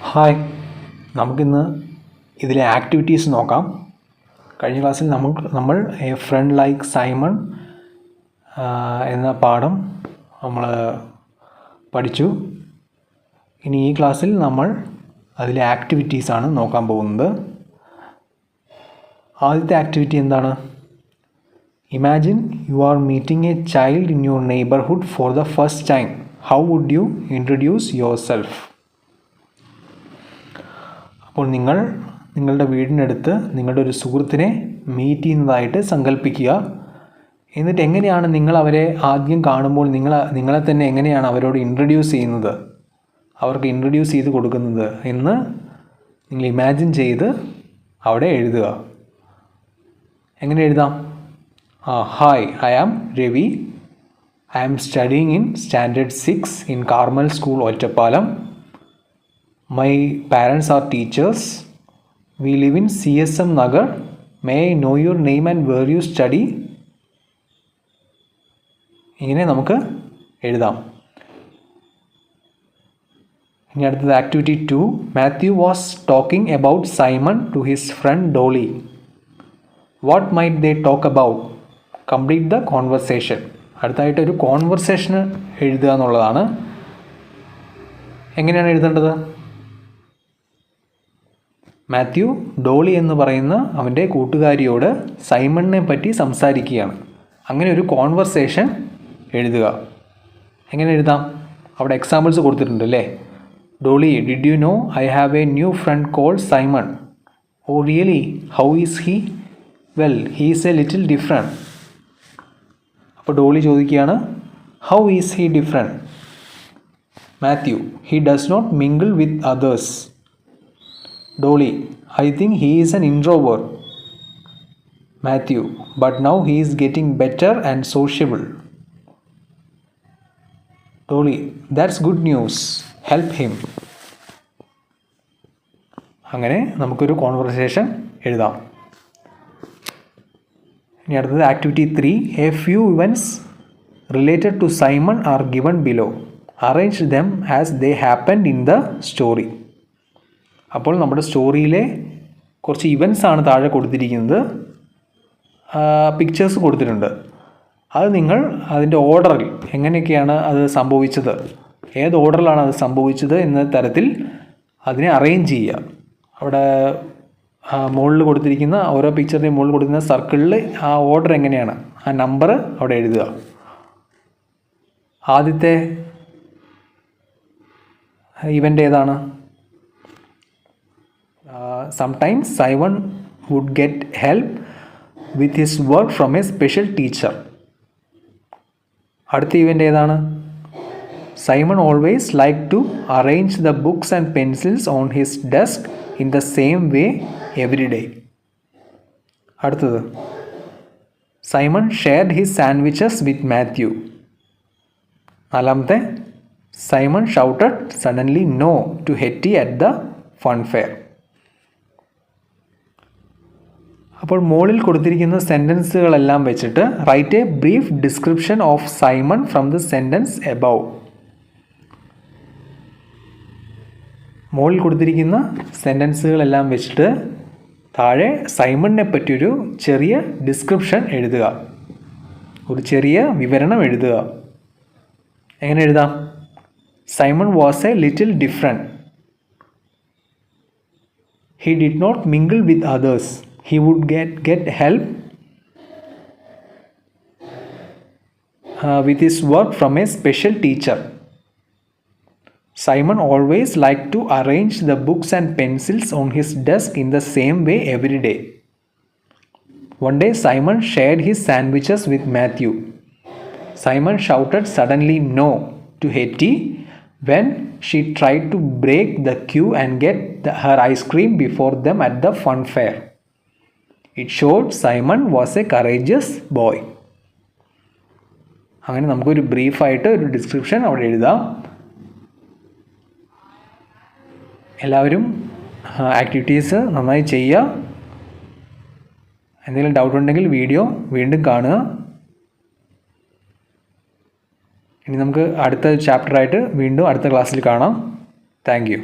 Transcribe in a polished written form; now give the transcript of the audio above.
Hi, നമുക്കിന്ന് ഇതിലെ activities നോക്കാം. കഴിഞ്ഞ ക്ലാസ്സിൽ നമ്മൾ എ ഫ്രണ്ട് ലൈക്ക് സൈമൺ എന്ന പാഠം നമ്മൾ പഠിച്ചു. ഇനി ഈ ക്ലാസ്സിൽ നമ്മൾ അതിലെ ആക്ടിവിറ്റീസാണ് നോക്കാൻ പോകുന്നത്. ആദ്യത്തെ ആക്ടിവിറ്റി എന്താണ്? Imagine you are meeting a child in your neighbourhood for the first time. How would you introduce yourself? അപ്പോൾ നിങ്ങളുടെ വീടിനടുത്ത് നിങ്ങളുടെ ഒരു സുഹൃത്തിനെ മീറ്റ് ചെയ്യുന്നതായിട്ട് സങ്കല്പിക്കുക. എന്നിട്ട് എങ്ങനെയാണ് നിങ്ങൾ അവരെ ആദ്യം കാണുമ്പോൾ നിങ്ങളെ തന്നെ എങ്ങനെയാണ് അവരോട് ഇൻട്രൊഡ്യൂസ് ചെയ്യുന്നത്, അവർക്ക് ഇൻട്രൊഡ്യൂസ് ചെയ്ത് കൊടുക്കുന്നത് എന്ന് നിങ്ങൾ ഇമാജിൻ ചെയ്ത് അവിടെ എഴുതുക. എങ്ങനെ എഴുതാം? Hi, I am Ravi. I am studying in standard 6 in Carmel school, Ottapalam. My parents are teachers. We live in CSM Nagar. May I know your name and where you study? ഇങ്ങനെ നമുക്ക് എഴുതാം. ഇനി അടുത്തത് activity 2. Mathew was talking about Simon to his friend Dolly. What might they talk about? Complete the conversation. അടുത്തായിട്ട് ഒരു conversation എഴുതുക എന്നുള്ളതാണ്. എങ്ങനെയാണ് എഴുതേണ്ടത്? മാത്യു ഡോളി എന്ന് പറയുന്ന അവൻ്റെ കൂട്ടുകാരിയോട് സൈമണിനെ പറ്റി സംസാരിക്കുകയാണ്. അങ്ങനെ ഒരു കോൺവെർസേഷൻ എഴുതുക. എങ്ങനെ എഴുതാം? അവിടെ എക്സാമ്പിൾസ് കൊടുത്തിട്ടുണ്ട് അല്ലേ? Dolly, did you know I have a new friend called Simon? Oh really? How is he? Well, he is a little different. അപ്പോൾ ഡോളി ചോദിക്കുകയാണ്, how is he different? Mathew, he does not mingle with others. Dolly, I think he is an introvert. Matthew, but now he is getting better and sociable. Dolly, that's good news. Help him. അങ്ങനെ നമുക്കൊരു conversation എഴുതാം. ഇനി അടുത്തത് activity 3. A few events related to Simon are given below. Arrange them as they happened in the story. അപ്പോൾ നമ്മുടെ സ്റ്റോറിയിലെ കുറച്ച് events ആണ് താഴെ കൊടുത്തിരിക്കുന്നത്. പിക്ചേഴ്സ് കൊടുത്തിട്ടുണ്ട്. അത് നിങ്ങൾ അതിൻ്റെ ഓർഡറിൽ എങ്ങനെയൊക്കെയാണ് അത് സംഭവിച്ചത്, ഏത് ഓർഡറിലാണ് അത് സംഭവിച്ചത് എന്ന തരത്തിൽ അതിനെ അറേഞ്ച് ചെയ്യുക. അവിടെ മുകളിൽ കൊടുത്തിരിക്കുന്ന ഓരോ പിക്ചറിൻ്റെയും മുകളിൽ കൊടുത്തിരുന്ന സർക്കിളിൽ ആ ഓർഡർ എങ്ങനെയാണ്, ആ നമ്പർ അവിടെ എഴുതുക. ആദ്യത്തെ ഇവൻ്റ് ഏതാണ്? Sometimes Simon would get help with his work from a special teacher. അടുത്ത ഇവൻ്റ് ഏതാണ്? Simon always liked to arrange the books and pencils on his desk in the same way every day. അടുത്തത്, Simon shared his sandwiches with Matthew. നാലാമത്തെ, Simon shouted suddenly no to Hetty at the fun fair. അപ്പോൾ മുകളിൽ കൊടുത്തിരിക്കുന്ന സെൻറ്റൻസുകളെല്ലാം വെച്ചിട്ട് write a brief description of Simon from the sentence above. മുകളിൽ കൊടുത്തിരിക്കുന്ന സെൻറ്റൻസുകളെല്ലാം വെച്ചിട്ട് താഴെ സൈമണിനെ പറ്റിയൊരു ചെറിയ ഡിസ്ക്രിപ്ഷൻ എഴുതുക, ഒരു ചെറിയ വിവരണം എഴുതുക. എങ്ങനെ എഴുതാം? Simon was a little different. He did not mingle with others. He would get help with his work from a special teacher. Simon always liked to arrange the books and pencils on his desk in the same way every day. One day Simon shared his sandwiches with Matthew. Simon shouted suddenly no to Hetty when she tried to break the queue and get her ice cream before them at the fun fair. It showed Simon was a courageous boy. അങ്ങനെ നമുക്കൊരു ബ്രീഫായിട്ട് ഒരു description അവിടെ എഴുതാം. എല്ലാവരും activities നന്നായി ചെയ്യുക. എന്തെങ്കിലും doubt ഉണ്ടെങ്കിൽ വീഡിയോ വീണ്ടും കാണുക. ഇനി നമുക്ക് അടുത്ത ചാപ്റ്ററായിട്ട് വീണ്ടും അടുത്ത ക്ലാസ്സിൽ കാണാം. Thank you.